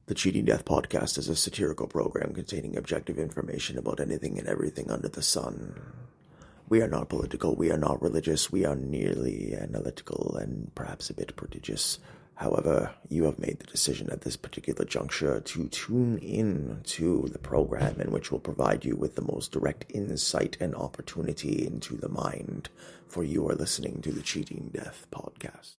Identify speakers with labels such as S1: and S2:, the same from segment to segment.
S1: The Cheating Death podcast is a satirical program containing objective information about anything and everything under the sun. We are not political, we are not religious, we are merely analytical and perhaps a bit prodigious. However, you have made the decision at this particular juncture to tune in to the program in which will provide you with the most direct insight and opportunity into the mind, for you are listening to the Cheating Death podcast.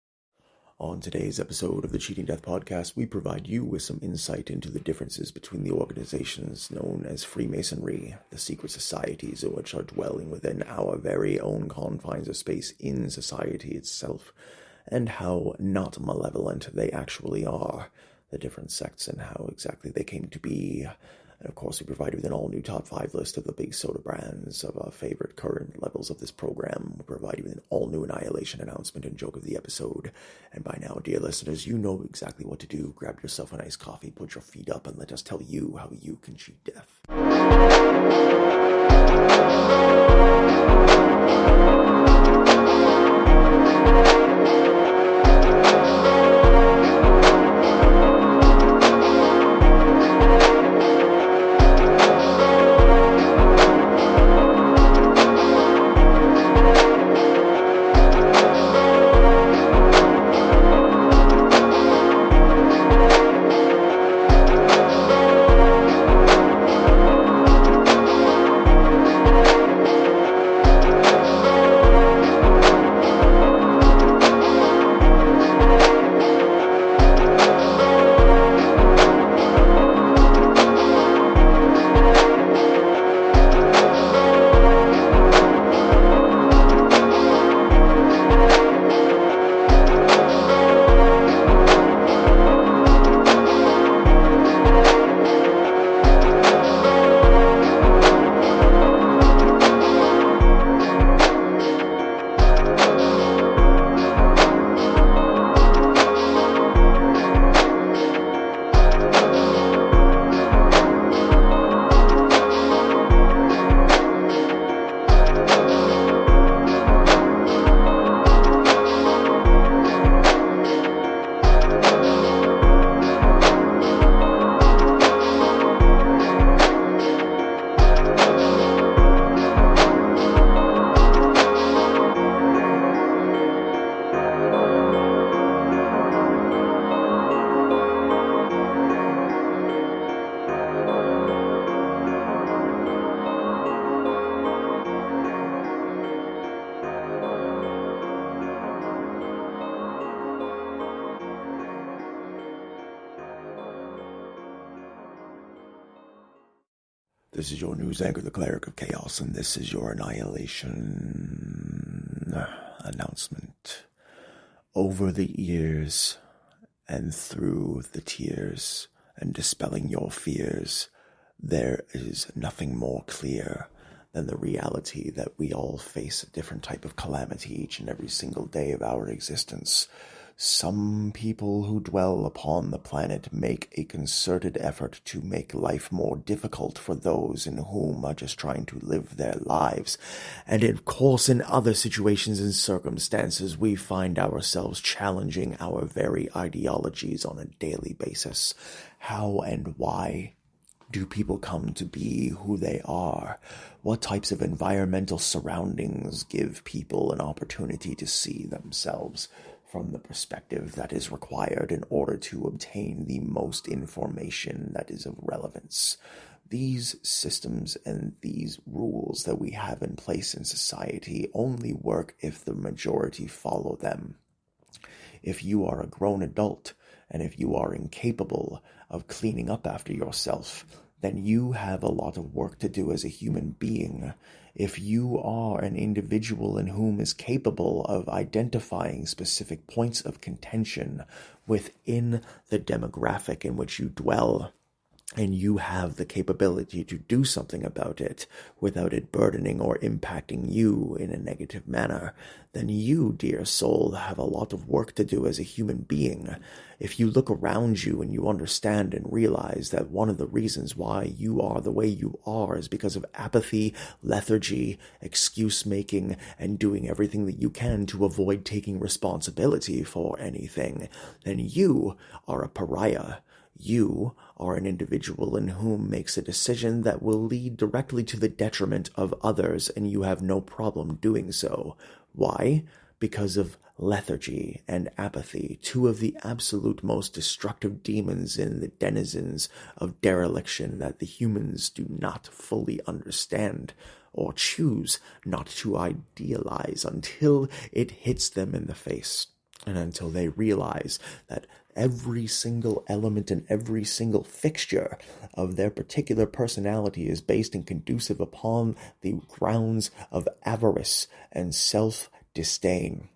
S1: On today's episode of the Cheating Death podcast, we provide you with some insight into the differences between the organizations known as Freemasonry, the secret societies in which are dwelling within our very own confines of space in society itself, and how not malevolent they actually are, the different sects and how exactly they came to be. And of course, we provide you with an all-new top 5 list of the big soda brands of our favorite current levels of this program. We provide you with an all-new Annihilation Announcement and joke of the episode. And by now, dear listeners, you know exactly what to do. Grab yourself a nice coffee, put your feet up, and let us tell you how you can cheat death. This is your news anchor, the Cleric of Chaos, and this is your Annihilation Announcement. Over the years and through the tears and dispelling your fears, there is nothing more clear than the reality that we all face a different type of calamity each and every single day of our existence. Some people who dwell upon the planet make a concerted effort to make life more difficult for those in whom are just trying to live their lives. And of course, in other situations and circumstances, we find ourselves challenging our very ideologies on a daily basis. How and why do people come to be who they are? What types of environmental surroundings give people an opportunity to see themselves from the perspective that is required in order to obtain the most information that is of relevance? These systems and these rules that we have in place in society only work if the majority follow them. If you are a grown adult, and if you are incapable of cleaning up after yourself, then you have a lot of work to do as a human being. If you are an individual in whom is capable of identifying specific points of contention within the demographic in which you dwell, and you have the capability to do something about it without it burdening or impacting you in a negative manner, then you, dear soul, have a lot of work to do as a human being. If you look around you and you understand and realize that one of the reasons why you are the way you are is because of apathy, lethargy, excuse-making, and doing everything that you can to avoid taking responsibility for anything, then you are a pariah. You are an individual in whom makes a decision that will lead directly to the detriment of others, and you have no problem doing so. Why? Because of lethargy and apathy, two of the absolute most destructive demons in the denizens of dereliction that the humans do not fully understand or choose not to idealize until it hits them in the face, and until they realize that every single element and every single fixture of their particular personality is based and conducive upon the grounds of avarice and self-disdain.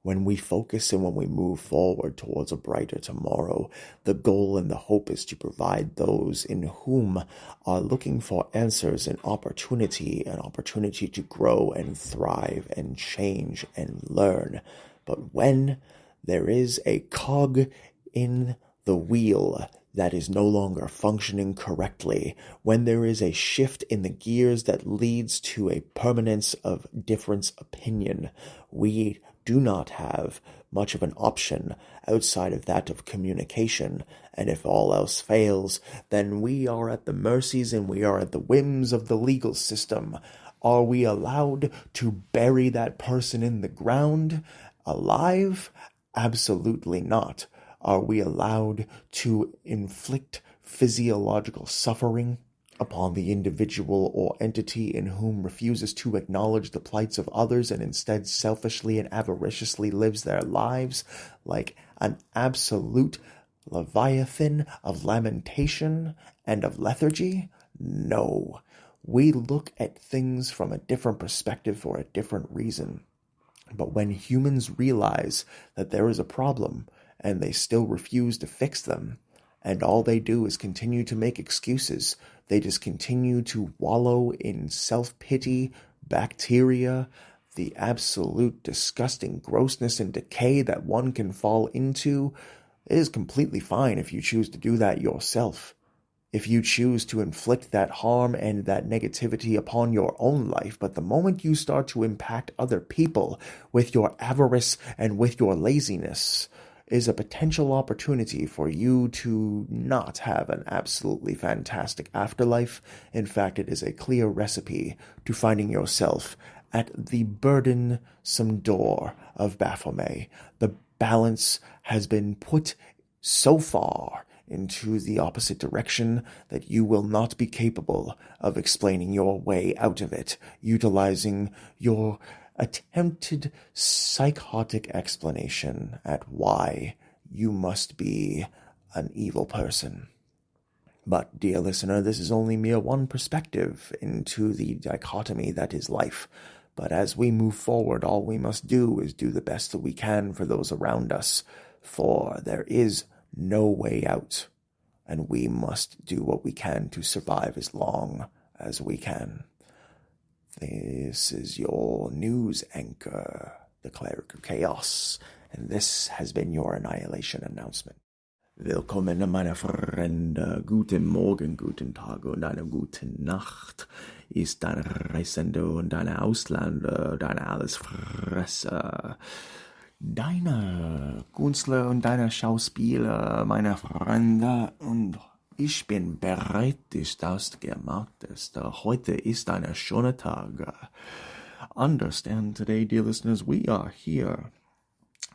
S1: When we focus and when we move forward towards a brighter tomorrow, the goal and the hope is to provide those in whom are looking for answers an opportunity to grow and thrive and change and learn. But when there is a cog in the wheel that is no longer functioning correctly, when there is a shift in the gears that leads to a permanence of difference opinion, we do not have much of an option outside of that of communication, and if all else fails, then we are at the mercies and we are at the whims of the legal system. Are we allowed to bury that person in the ground alive? Absolutely not. Are we allowed to inflict physiological suffering upon the individual or entity in whom refuses to acknowledge the plights of others and instead selfishly and avariciously lives their lives like an absolute leviathan of lamentation and of lethargy? No. We look at things from a different perspective for a different reason. But when humans realize that there is a problem and they still refuse to fix them, and all they do is continue to make excuses, they just continue to wallow in self-pity, bacteria, the absolute disgusting grossness and decay that one can fall into. It is completely fine if you choose to do that yourself. If you choose to inflict that harm and that negativity upon your own life, but the moment you start to impact other people with your avarice and with your laziness is a potential opportunity for you to not have an absolutely fantastic afterlife. In fact, it is a clear recipe to finding yourself at the burdensome door of Baphomet. The balance has been put so far into the opposite direction that you will not be capable of explaining your way out of it, utilizing your attempted psychotic explanation at why you must be an evil person. But, dear listener, this is only mere one perspective into the dichotomy that is life. But as we move forward, all we must do is do the best that we can for those around us, for there is no way out, and we must do what we can to survive as long as we can. This is your news anchor, the Cleric of Chaos, and this has been your Annihilation Announcement. Willkommen, meine Freunde. Guten Morgen, guten Tag und eine gute Nacht. Ist deine Reisende und deine Ausländer, deine Allesfresser, deine Künstler und deine Schauspieler, meine Freunde, und ich bin bereit, das gemacht ist. Heute ist ein schöner Tag. Understand today, dear listeners, we are here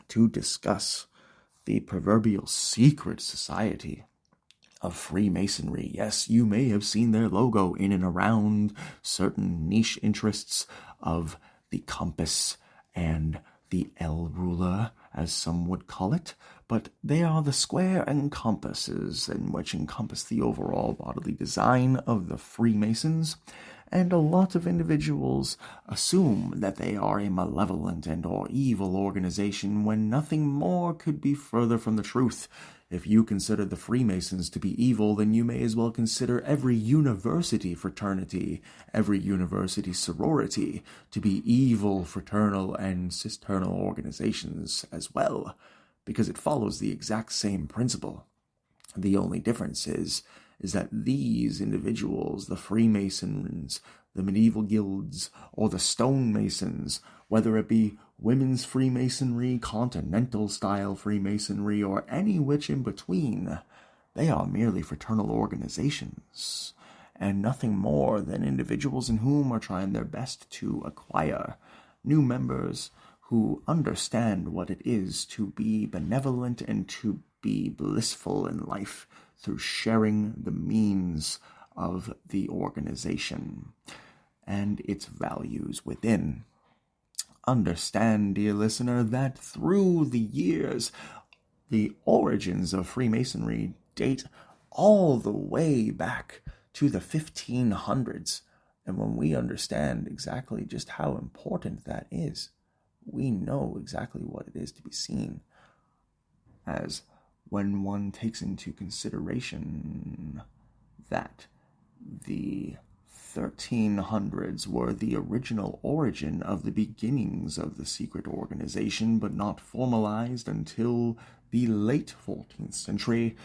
S1: to discuss the proverbial secret society of Freemasonry. Yes, you may have seen their logo in and around certain niche interests of the compass and the L ruler, as some would call it, but they are the square and compasses in which encompass the overall bodily design of the Freemasons, and a lot of individuals assume that they are a malevolent and or evil organization when nothing more could be further from the truth. If you consider the Freemasons to be evil, then you may as well consider every university fraternity, every university sorority to be evil fraternal and sisternal organizations as well, because it follows the exact same principle. The only difference is that these individuals, the Freemasons, the medieval guilds, or the stonemasons, whether it be women's Freemasonry, continental-style Freemasonry, or any which in between, They are merely fraternal organizations, and nothing more than individuals in whom are trying their best to acquire new members who understand what it is to be benevolent and to be blissful in life through sharing the means of the organization and its values within. Understand, dear listener, that through the years, the origins of Freemasonry date all the way back to the 1500s. And when we understand exactly just how important that is, we know exactly what it is to be seen as when one takes into consideration that the 1300s were the original origin of the beginnings of the secret organization, but not formalized until the late 14th century.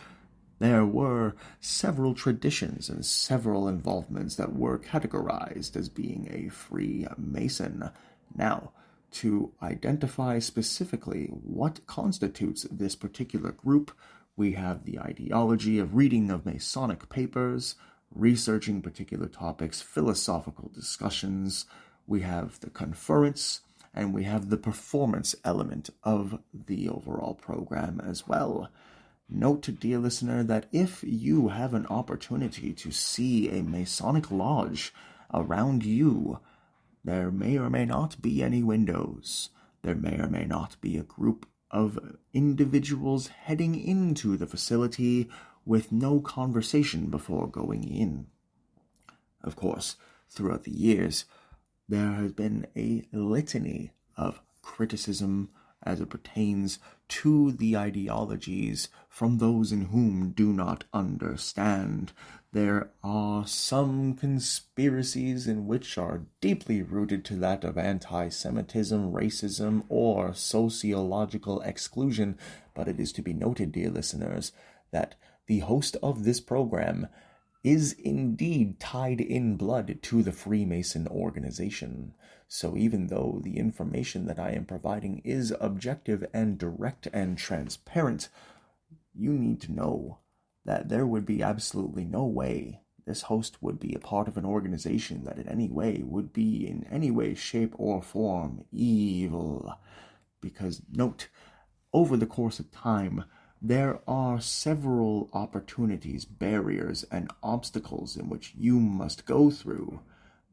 S1: There were several traditions and several involvements that were categorized as being a Freemason. Now, to identify specifically what constitutes this particular group, we have the ideology of reading of Masonic papers, researching particular topics, philosophical discussions, we have the conference, and we have the performance element of the overall program as well. Note, dear listener, that if you have an opportunity to see a Masonic lodge around you, there may or may not be any windows. There may or may not be a group of individuals heading into the facility with no conversation before going in. Of course, throughout the years, there has been a litany of criticism as it pertains to the ideologies from those in whom do not understand. There are some conspiracies in which are deeply rooted to that of anti-Semitism, racism, or sociological exclusion, but it is to be noted, dear listeners, that the host of this program is indeed tied in blood to the Freemason organization. So even though the information that I am providing is objective and direct and transparent, you need to know that there would be absolutely no way this host would be a part of an organization that in any way would be in any way, shape, or form evil. Because note, over the course of time, there are several opportunities, barriers, and obstacles in which you must go through.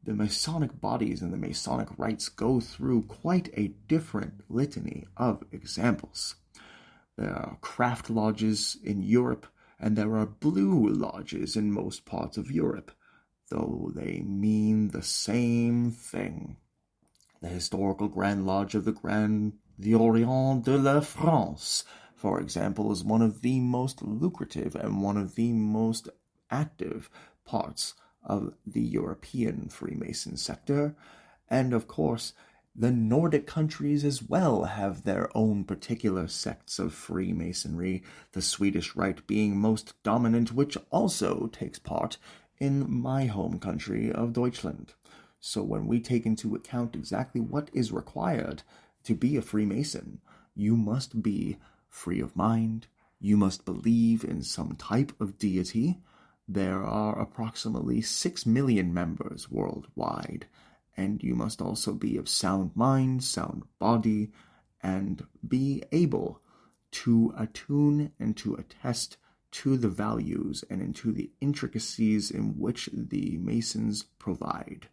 S1: The Masonic bodies and the Masonic rites go through quite a different litany of examples. There are craft lodges in Europe, and there are blue lodges in most parts of Europe, though they mean the same thing. The historical Grand Lodge of the Orient de la France, for example, is one of the most lucrative and one of the most active parts of the European Freemason sector. And of course, the Nordic countries as well have their own particular sects of Freemasonry, the Swedish Rite being most dominant, which also takes part in my home country of Deutschland. So when we take into account exactly what is required to be a Freemason, you must be free of mind, you must believe in some type of deity. There are approximately 6 million members worldwide, and you must also be of sound mind, sound body, and be able to attune and to attest to the values and into the intricacies in which the Masons provide.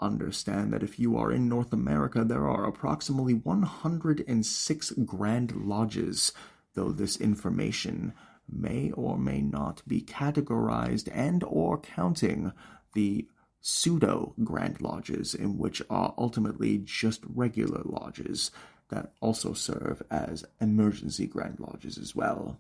S1: Understand that if you are in North America, there are approximately 106 Grand Lodges, though this information may or may not be categorized and or counting the pseudo Grand Lodges, in which are ultimately just regular lodges that also serve as emergency Grand Lodges as well.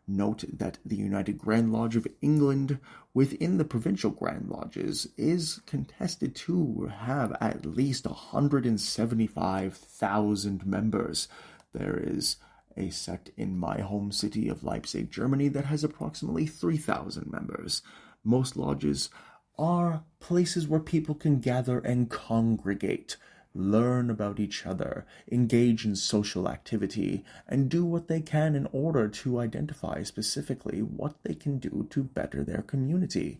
S1: Note that the United Grand Lodge of England within the provincial Grand Lodges is contested to have at least 175,000 members. There is a sect in my home city of Leipzig, Germany that has approximately 3,000 members. Most lodges are places where people can gather and congregate. learn about each other, engage in social activity, and do what they can in order to identify specifically what they can do to better their community.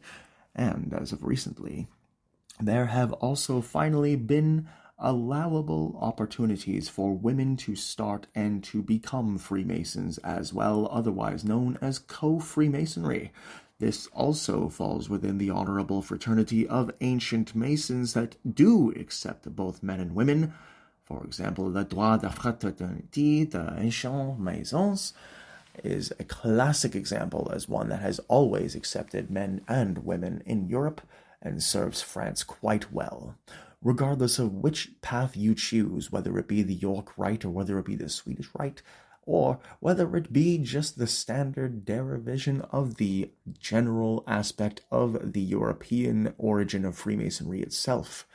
S1: And as of recently, there have also finally been allowable opportunities for women to start and to become Freemasons as well, otherwise known as co-Freemasonry. This also falls within the honorable fraternity of ancient Masons that do accept both men and women. For example, le droit de fraternité des anciens Masons is a classic example as one that has always accepted men and women in Europe and serves France quite well. Regardless of which path you choose, whether it be the York Rite or whether it be the Swedish Rite, or whether it be just the standard derivation of the general aspect of the European origin of Freemasonry itself.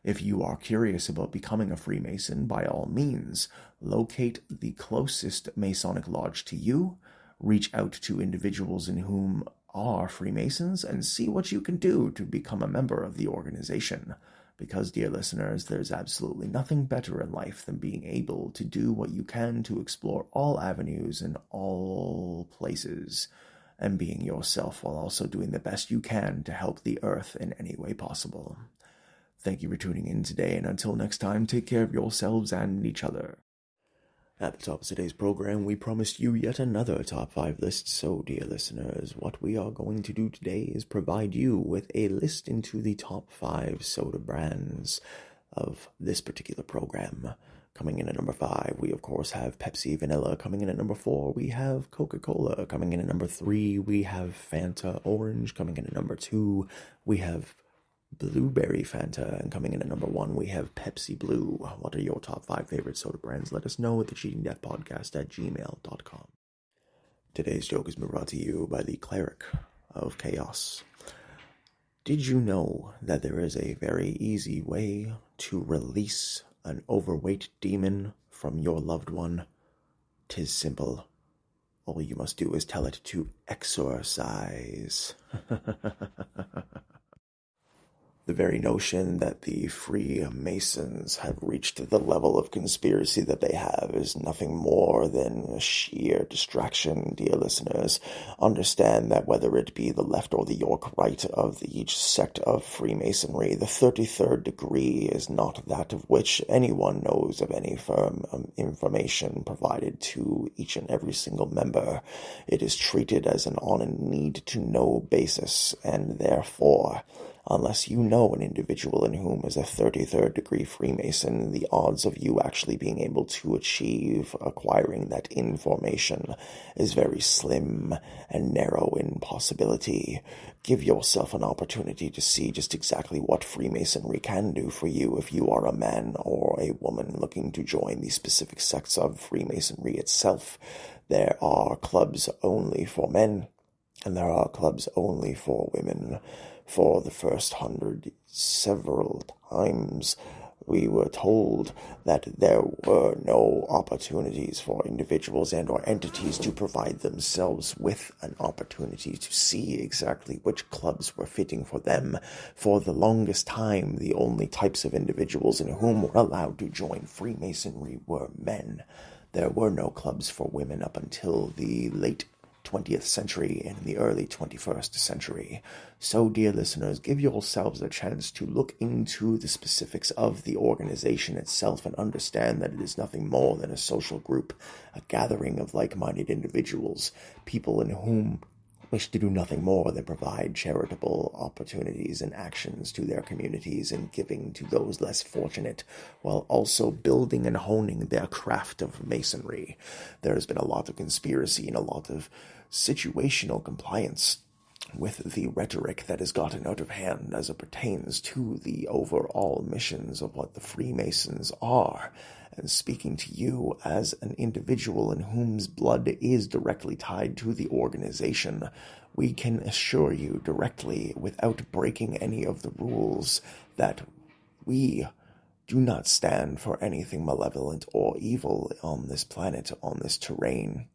S1: If you are curious about becoming a Freemason, by all means, locate the closest Masonic lodge to you, reach out to individuals in whom are Freemasons, and see what you can do to become a member of the organization. Because, dear listeners, there's absolutely nothing better in life than being able to do what you can to explore all avenues in all places, and being yourself while also doing the best you can to help the earth in any way possible. Thank you for tuning in today, and until next time, take care of yourselves and each other. At the top of today's program, we promised you yet another top 5 list, so dear listeners, what we are going to do today is provide you with a list into the top 5 soda brands of this particular program. Coming in at number 5, we of course have Pepsi Vanilla. Coming in at number 4, we have Coca-Cola. Coming in at number 3, we have Fanta Orange. Coming in at number 2, we have Blueberry Fanta, and coming in at number 1, we have Pepsi Blue. What are your top 5 favorite soda brands? Let us know at thecheatingdeathpodcast@gmail.com. Today's joke is brought to you by the Cleric of Chaos. Did you know that there is a very easy way to release an overweight demon from your loved one? 'Tis simple. All you must do is tell it to exorcise. The very notion that the Freemasons have reached the level of conspiracy that they have is nothing more than sheer distraction, dear listeners. Understand that whether it be the left or the York Rite of each sect of Freemasonry, the 33rd degree is not that of which anyone knows of any firm information provided to each and every single member. It is treated as an on a need-to-know basis, and therefore, unless you know an individual in whom is a 33rd degree Freemason, the odds of you actually being able to achieve acquiring that information is very slim and narrow in possibility. Give yourself an opportunity to see just exactly what Freemasonry can do for you if you are a man or a woman looking to join the specific sects of Freemasonry itself. There are clubs only for men, and there are clubs only for women. For the first 100 several times, we were told that there were no opportunities for individuals and or entities to provide themselves with an opportunity to see exactly which clubs were fitting for them. For the longest time, the only types of individuals in whom were allowed to join Freemasonry were men. There were no clubs for women up until the late 20th century and the early 21st century. So, dear listeners, give yourselves a chance to look into the specifics of the organization itself and understand that it is nothing more than a social group, a gathering of like-minded individuals, people in whom wish to do nothing more than provide charitable opportunities and actions to their communities and giving to those less fortunate, while also building and honing their craft of masonry. There has been a lot of conspiracy and a lot of situational compliance with the rhetoric that has gotten out of hand as it pertains to the overall missions of what the Freemasons are. And speaking to you as an individual in whose blood is directly tied to the organization, we can assure you directly, without breaking any of the rules, that we do not stand for anything malevolent or evil on this planet, on this terrain.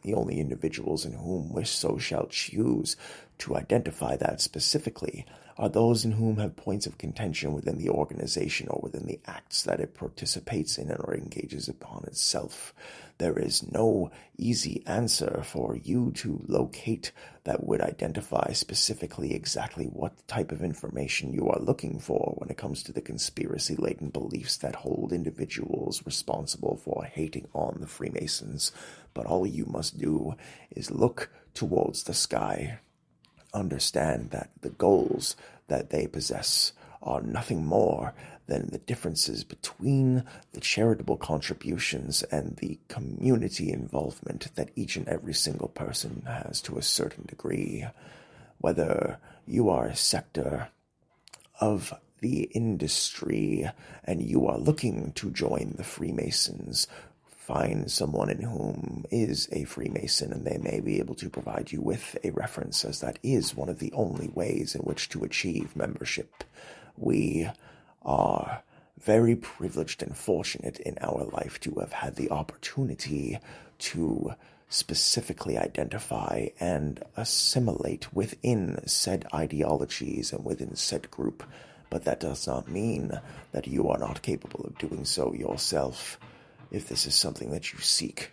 S1: The only individuals in whom wish so shall choose to identify that specifically are those in whom have points of contention within the organization or within the acts that it participates in or engages upon itself. There is no easy answer for you to locate that would identify specifically exactly what type of information you are looking for when it comes to the conspiracy-laden beliefs that hold individuals responsible for hating on the Freemasons. But all you must do is look towards the sky. Understand that the goals that they possess are nothing more than the differences between the charitable contributions and the community involvement that each and every single person has to a certain degree. Whether you are a sector of the industry and you are looking to join the Freemasons, find someone in whom is a Freemason, and they may be able to provide you with a reference, as that is one of the only ways in which to achieve membership. We are very privileged and fortunate in our life to have had the opportunity to specifically identify and assimilate within said ideologies and within said group, but that does not mean that you are not capable of doing so yourself. If this is something that you seek,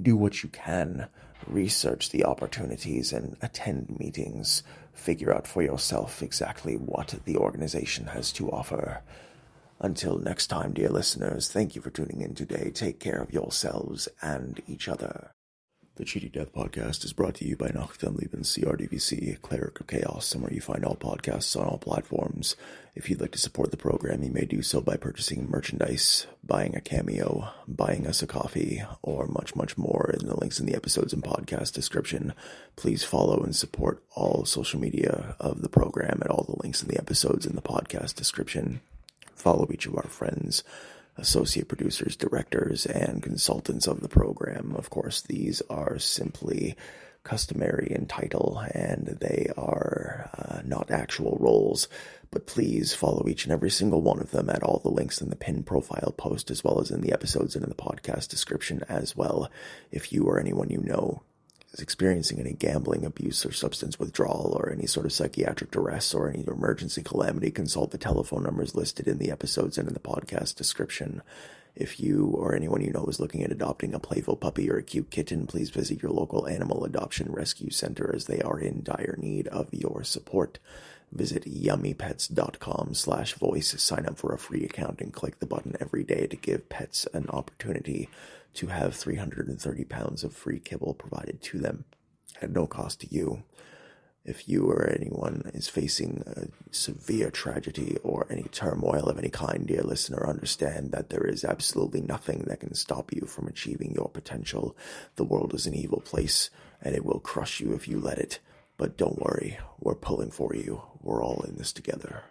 S1: do what you can, research the opportunities and attend meetings, figure out for yourself exactly what the organization has to offer. Until next time, dear listeners, thank you for tuning in today. Take care of yourselves and each other. The Cheating Death Podcast is brought to you by Nachtem Lieben CRDVC, Cleric of Chaos, somewhere you find all podcasts on all platforms. If you'd like to support the program, you may do so by purchasing merchandise, buying a cameo, buying us a coffee, or much, much more in the links in the episodes and podcast description. Please follow and support all social media of the program at all the links in the episodes in the podcast description. Follow each of our friends, associate producers, directors, and consultants of the program. Of course, these are simply customary in title, and they are not actual roles, but please follow each and every single one of them at all the links in the pinned profile post, as well as in the episodes and in the podcast description as well. If you or anyone you know is experiencing any gambling, abuse, or substance withdrawal, or any sort of psychiatric duress, or any emergency calamity, consult the telephone numbers listed in the episodes and in the podcast description. If you or anyone you know is looking at adopting a playful puppy or a cute kitten, please visit your local animal adoption rescue center, as they are in dire need of your support. Visit yummypets.com/voice, sign up for a free account, and click the button every day to give pets an opportunity to have 330 pounds of free kibble provided to them at no cost to you. If you or anyone is facing a severe tragedy or any turmoil of any kind, dear listener, understand that there is absolutely nothing that can stop you from achieving your potential. The world is an evil place, and it will crush you if you let it. But don't worry, we're pulling for you. We're all in this together.